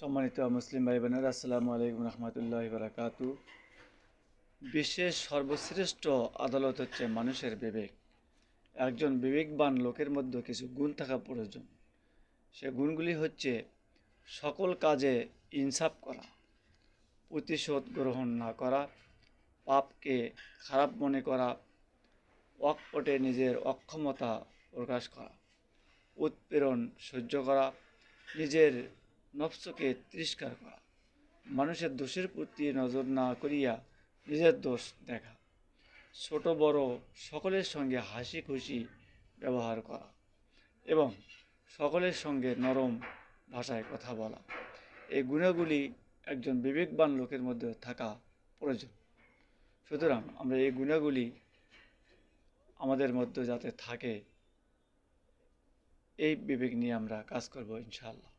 সম্মানিত মুসলিম ভাই বোনেরা, আসসালামু আলাইকুম রহমতুল্লাহি বারাকাতু। বিশ্বের সর্বশ্রেষ্ঠ আদালত হচ্ছে মানুষের বিবেক। একজন বিবেকবান লোকের মধ্যে কিছু গুণ থাকা প্রয়োজন। সে গুণগুলি হচ্ছে সকল কাজে ইনসাফ করা, প্রতিশোধ গ্রহণ না করা, পাপকে খারাপ মনে করা, অকপটে নিজের অক্ষমতা প্রকাশ করা, উৎপীড়ন সহ্য করা, নিজের নফসকে তিরস্কার করা, মানুষের দোষের প্রতি নজর না করিয়া নিজের দোষ দেখা, ছোট বড় সকলের সঙ্গে হাসি খুশি ব্যবহার করা এবং সকলের সঙ্গে নরম ভাষায় কথা বলা। এই গুণাগুলি একজন বিবেকবান লোকের মধ্যে থাকা প্রয়োজন। সুতরাং আমরা এই গুণাগুলি আমাদের মধ্যে যাতে থাকে, এই বিবেক নিয়ে আমরা কাজ করব ইনশাআল্লাহ।